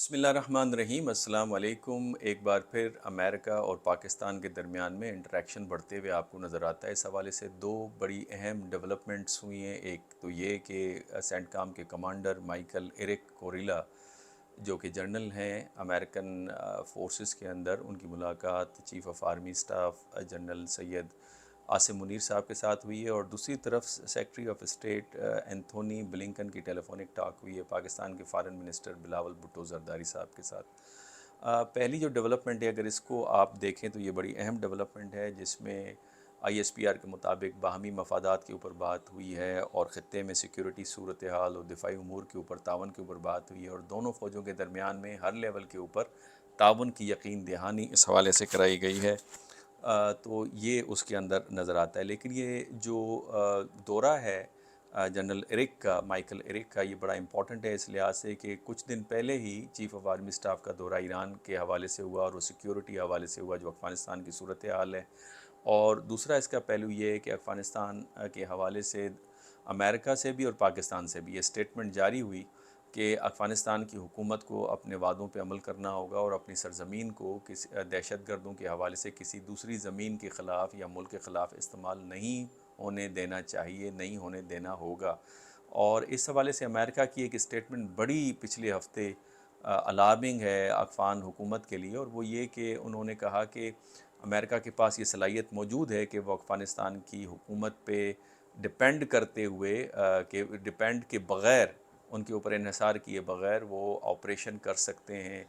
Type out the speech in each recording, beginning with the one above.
بسم اللہ الرحمن الرحیم۔ السلام علیکم۔ ایک بار پھر امریکہ اور پاکستان کے درمیان میں انٹریکشن بڑھتے ہوئے آپ کو نظر آتا ہے۔ اس حوالے سے دو بڑی اہم ڈیولپمنٹس ہوئی ہیں۔ ایک تو یہ کہ سینٹ کام کے کمانڈر مائیکل ایرک کوریلا جو کہ جنرل ہیں امریکن فورسز کے اندر، ان کی ملاقات chief of army staff general Syed Asim Munir صاحب کے ساتھ ہوئی ہے، اور دوسری طرف secretary of state Anthony Blinken کی ٹیلی فونک ٹاک ہوئی ہے پاکستان کے فارن منسٹر بلاول بھٹو زرداری صاحب کے ساتھ۔ پہلی جو ڈیولپمنٹ ہے، اگر اس کو آپ دیکھیں تو یہ بڑی اہم ڈیولپمنٹ ہے، جس میں آئی ایس پی آر کے مطابق باہمی مفادات کے اوپر بات ہوئی ہے، اور خطے میں سیکیورٹی صورتحال اور دفاعی امور کے اوپر تعاون کے اوپر بات ہوئی ہے، اور دونوں فوجوں کے درمیان میں ہر لیول کے اوپر تعاون کی یقین دہانی اس حوالے سے کرائی گئی ہے۔ تو یہ اس کے اندر نظر آتا ہے۔ لیکن یہ جو دورہ ہے جنرل ایرک کا، مائیکل ایرک کا، یہ بڑا امپورٹنٹ ہے اس لحاظ سے کہ کچھ دن پہلے ہی چیف آف آرمی سٹاف کا دورہ ایران کے حوالے سے ہوا، اور وہ سیکیورٹی حوالے سے ہوا جو افغانستان کی صورتحال ہے۔ اور دوسرا اس کا پہلو یہ ہے کہ افغانستان کے حوالے سے امریکہ سے بھی اور پاکستان سے بھی یہ اسٹیٹمنٹ جاری ہوئی کہ افغانستان کی حکومت کو اپنے وعدوں پہ عمل کرنا ہوگا، اور اپنی سرزمین کو کسی دہشت گردوں کے حوالے سے کسی دوسری زمین کے خلاف یا ملک کے خلاف استعمال نہیں ہونے دینا چاہیے، نہیں ہونے دینا ہوگا۔ اور اس حوالے سے امریکہ کی ایک اسٹیٹمنٹ بڑی پچھلے ہفتے الارمنگ ہے افغان حکومت کے لیے، اور وہ یہ کہ انہوں نے کہا کہ امریکہ کے پاس یہ صلاحیت موجود ہے کہ وہ افغانستان کی حکومت پہ ڈپینڈ کرتے ہوئے کہ ڈپینڈ کے بغیر، ان کے اوپر انحصار کیے بغیر وہ آپریشن کر سکتے ہیں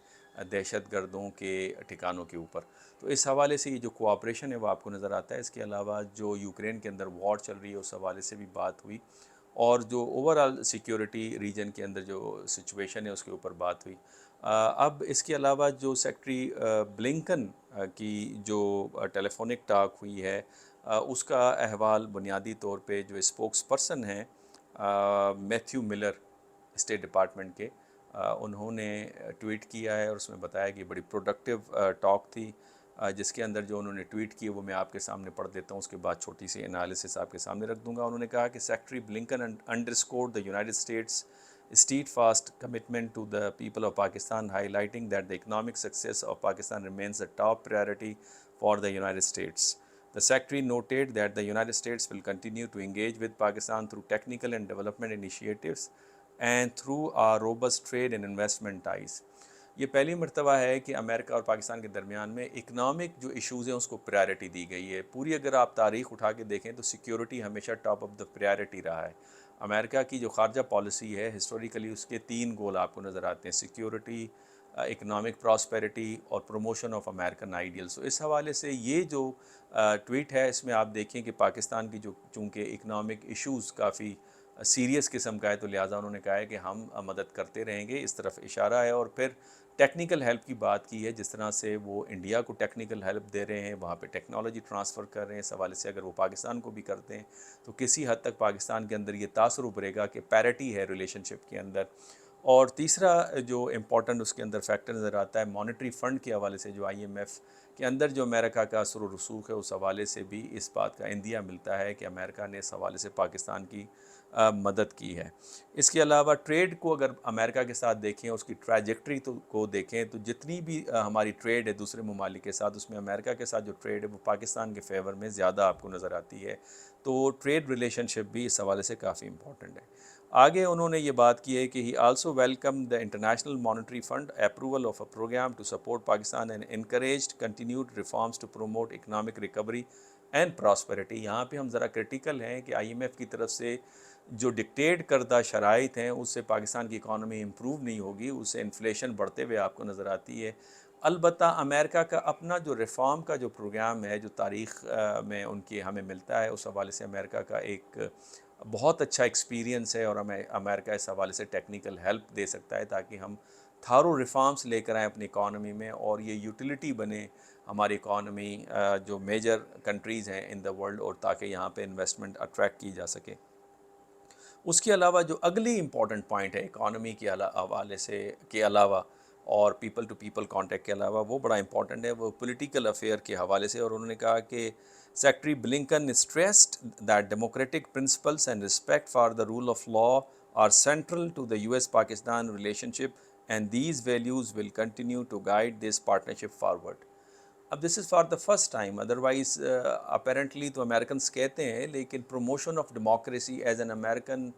دہشت گردوں کے ٹھکانوں کے اوپر۔ تو اس حوالے سے یہ جو کوآپریشن ہے وہ آپ کو نظر آتا ہے۔ اس کے علاوہ جو یوکرین کے اندر وار چل رہی ہے اس حوالے سے بھی بات ہوئی، اور جو اوورآل سیکیورٹی ریجن کے اندر جو سچویشن ہے اس کے اوپر بات ہوئی۔ اب اس کے علاوہ جو سیکرٹری بلنکن کی جو ٹیلی فونک ٹاک ہوئی ہے، اس کا احوال بنیادی طور پہ جو اسپوکس پرسن ہیں میتھیو ملر اسٹیٹ ڈپارٹمنٹ کے، انہوں نے ٹویٹ کیا ہے، اور اس میں بتایا کہ بڑی پروڈکٹیو ٹاک تھی، جس کے اندر جو انہوں نے ٹویٹ کی وہ میں آپ کے سامنے پڑھ دیتا ہوں، اس کے بعد چھوٹی سی انالیسس آپ کے سامنے رکھ دوں گا۔ انہوں نے کہا کہ secretary Blinken underscored the United States steadfast commitment to the people of Pakistan, highlighting that the economic success of Pakistan remains a top priority for the United States. The Secretary noted that the United States will continue to engage with Pakistan through technical and development initiatives and through our robust trade and investment ties. یہ پہلی مرتبہ ہے کہ امریکہ اور پاکستان کے درمیان میں economic جو ایشوز ہیں اس کو پریارٹی دی گئی ہے۔ پوری اگر آپ تاریخ اٹھا کے دیکھیں تو سیکیورٹی ہمیشہ ٹاپ آف دا پریارٹی رہا ہے۔ امریکہ کی جو خارجہ پالیسی ہے ہسٹوریکلی اس کے تین گول آپ کو نظر آتے ہیں: سیکیورٹی، اکنامک پراسپیرٹی اور پروموشن آف امریکن آئیڈیلز۔ اس حوالے سے یہ جو ٹویٹ ہے اس میں آپ دیکھیں کہ پاکستان کی جو چونکہ اکنامک ایشوز کافی سیریس قسم کا ہے، تو لہٰذا انہوں نے کہا ہے کہ ہم مدد کرتے رہیں گے، اس طرف اشارہ ہے۔ اور پھر ٹیکنیکل ہیلپ کی بات کی ہے، جس طرح سے وہ انڈیا کو ٹیکنیکل ہیلپ دے رہے ہیں، وہاں پہ ٹیکنالوجی ٹرانسفر کر رہے ہیں، اس حوالے سے اگر وہ پاکستان کو بھی کرتے ہیں تو کسی حد تک پاکستان کے اندر یہ تاثر ابھرے گا کہ پیرٹی ہے ریلیشن شپ کے اندر۔ اور تیسرا جو امپورٹنٹ اس کے اندر فیکٹر نظر آتا ہے مانیٹری فنڈ کے حوالے سے، جو آئی ایم ایف کے اندر جو امریکہ کا اثر و رسوخ ہے، اس حوالے سے بھی اس بات کا عندیہ ملتا ہے کہ امریکہ نے اس حوالے سے پاکستان کی مدد کی ہے۔ اس کے علاوہ ٹریڈ کو اگر امریکہ کے ساتھ دیکھیں، اس کی ٹریجیکٹری کو دیکھیں، تو جتنی بھی ہماری ٹریڈ ہے دوسرے ممالک کے ساتھ، اس میں امریکہ کے ساتھ جو ٹریڈ ہے وہ پاکستان کے فیور میں زیادہ آپ کو نظر آتی ہے۔ تو ٹریڈ ریلیشن شپ بھی اس حوالے سے کافی امپورٹنٹ ہے۔ آگے انہوں نے یہ بات کی ہے کہ he also welcome the International Monetary Fund approval of a programme to support Pakistan and encouraged continued reforms to promote economic recovery and prosperity. یہاں پہ ہم ذرا کرٹیکل ہیں کہ آئی ایم ایف کی طرف سے جو ڈکٹیٹ کردہ شرائط ہیں اس سے پاکستان کی اکانومی امپروو نہیں ہوگی، اس سے انفلیشن بڑھتے ہوئے آپ کو نظر آتی ہے۔ البتہ امریکہ کا اپنا جو ریفارم کا جو پروگرام ہے، جو تاریخ میں ان کی ہمیں ملتا ہے، اس حوالے سے امریکہ کا ایک بہت اچھا ایکسپیرینس ہے، اور ہمیں امریکہ اس حوالے سے ٹیکنیکل ہیلپ دے سکتا ہے تاکہ ہم تھارو ریفارمز لے کر آئیں اپنی اکانومی میں، اور یہ یوٹیلیٹی بنے ہماری اکانومی جو میجر کنٹریز ہیں ان دا ورلڈ، اور تاکہ یہاں پہ انویسٹمنٹ اٹریکٹ کی جا سکے۔ اس کے علاوہ جو اگلی امپورٹنٹ پوائنٹ ہے اکانومی کے حوالے سے کے علاوہ اور پیپل ٹو پیپل کانٹیکٹ کے علاوہ، وہ بڑا امپورٹنٹ ہے، وہ پولیٹیکل افیئر کے حوالے سے۔ اور انہوں نے کہا کہ secretary Blinken stressed that democratic principles and respect for the rule of law are central to the US Pakistan relationship and these values will continue to guide this partnership forward. اب this is for the first time, otherwise apparently تو Americans کہتے ہیں، لیکن promotion of democracy as an American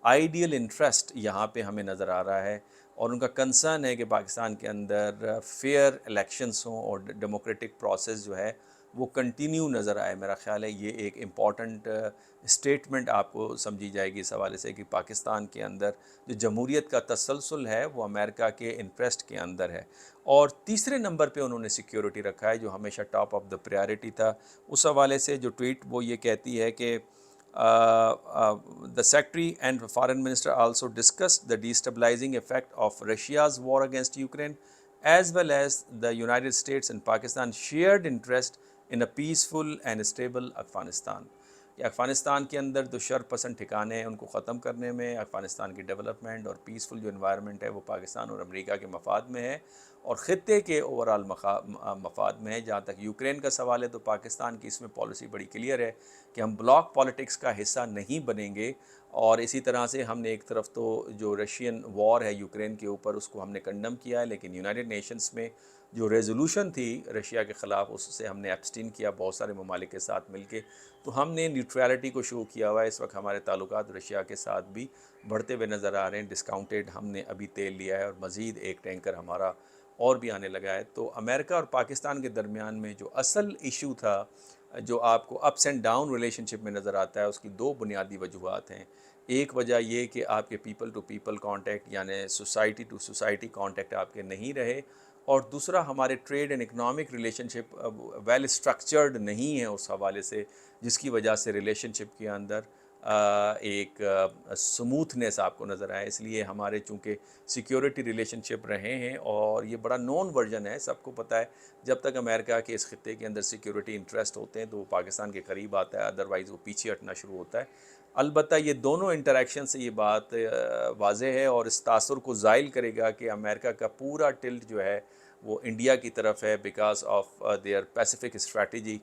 ideal interest یہاں پہ ہمیں نظر آ رہا ہے، اور ان کا کنسرن ہے کہ پاکستان کے اندر فیئر الیکشنس ہوں اور ڈیموکریٹک پروسیس جو ہے وہ کنٹینیو نظر آئے۔ میرا خیال ہے یہ ایک امپورٹنٹ اسٹیٹمنٹ آپ کو سمجھی جائے گی اس حوالے سے کہ پاکستان کے اندر جو جمہوریت کا تسلسل ہے وہ امریکہ کے انٹرسٹ کے اندر ہے۔ اور تیسرے نمبر پہ انہوں نے سیکیورٹی رکھا ہے جو ہمیشہ ٹاپ آف دا پریارٹی تھا۔ اس حوالے سے جو ٹویٹ وہ یہ کہتی ہے کہ the secretary and foreign minister also discussed the destabilizing effect of Russia's war against Ukraine, as well as the United States and Pakistan's shared interest in a peaceful and stable Afghanistan. کہ افغانستان کے اندر جو شر پسند ٹھکانے ہیں ان کو ختم کرنے میں، افغانستان کی ڈیولپمنٹ اور پیسفل جو انوائرمنٹ ہے وہ پاکستان اور امریکہ کے مفاد میں ہے اور خطے کے اوورال مفاد میں ہے۔ جہاں تک یوکرین کا سوال ہے تو پاکستان کی اس میں پالیسی بڑی کلیئر ہے کہ ہم بلاک پالیٹکس کا حصہ نہیں بنیں گے، اور اسی طرح سے ہم نے ایک طرف تو جو رشین وار ہے یوکرین کے اوپر اس کو ہم نے کنڈم کیا ہے، لیکن یونائٹڈ نیشنز میں جو ریزولوشن تھی رشیا کے خلاف اس سے ہم نے ایبسٹین کیا بہت سارے ممالک کے ساتھ مل کے۔ تو ہم نے نیوٹرالٹی کو شو کیا ہوا ہے۔ اس وقت ہمارے تعلقات رشیا کے ساتھ بھی بڑھتے ہوئے نظر آ رہے ہیں، ڈسکاؤنٹیڈ ہم نے ابھی تیل لیا ہے اور مزید ایک ٹینکر ہمارا اور بھی آنے لگا ہے۔ تو امریکہ اور پاکستان کے درمیان میں جو اصل ایشو تھا جو آپ کو اپس اینڈ ڈاؤن ریلیشن شپ میں نظر آتا ہے، اس کی دو بنیادی وجوہات ہیں۔ ایک وجہ یہ کہ آپ کے پیپل ٹو پیپل کانٹیکٹ یعنی سوسائٹی ٹو سوسائٹی کانٹیکٹ آپ کے نہیں رہے، اور دوسرا ہمارے trade and economic relationship well structured نہیں ہے اس حوالے سے، جس کی وجہ سے ریلیشن شپ کے اندر ایک سموتھنیس آپ کو نظر آئے۔ اس لیے ہمارے چونکہ سیکیورٹی ریلیشن شپ رہے ہیں اور یہ بڑا نون ورژن ہے، سب کو پتہ ہے جب تک امریکہ کے اس خطے کے اندر سیکیورٹی انٹرسٹ ہوتے ہیں تو وہ پاکستان کے قریب آتا ہے، ادروائز وہ پیچھے ہٹنا شروع ہوتا ہے۔ البتہ یہ دونوں انٹریکشن سے یہ بات واضح ہے اور اس تاثر کو زائل کرے گا کہ امریکہ کا پورا ٹلٹ جو ہے وہ انڈیا کی طرف ہے because of their Pacific strategy,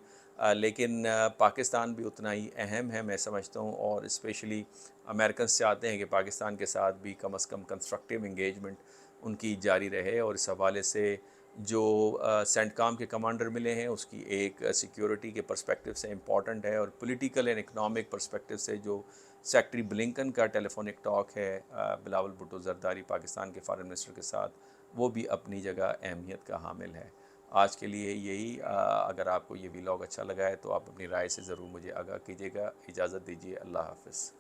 لیکن پاکستان بھی اتنا ہی اہم ہے میں سمجھتا ہوں، اور اسپیشلی امریکنس چاہتے ہیں کہ پاکستان کے ساتھ بھی کم از کم کنسٹرکٹیو انگیجمنٹ ان کی جاری رہے، اور اس حوالے سے جو سینٹ کام کے کمانڈر ملے ہیں اس کی ایک سیکیورٹی کے پرسپیکٹو سے امپورٹنٹ ہے، اور پولیٹیکل اینڈ اکنامک پرسپیکٹو سے جو سیکٹری بلنکن کا ٹیلی فونک ٹاک ہے بلاول بھٹو زرداری پاکستان کے فارن منسٹر کے ساتھ، وہ بھی اپنی جگہ اہمیت کا حامل ہے۔ آج کے لیے یہی، اگر آپ کو یہ ویلاگ اچھا لگا ہے تو آپ اپنی رائے سے ضرور مجھے آگاہ کیجیے گا۔ اجازت دیجیے، اللہ حافظ۔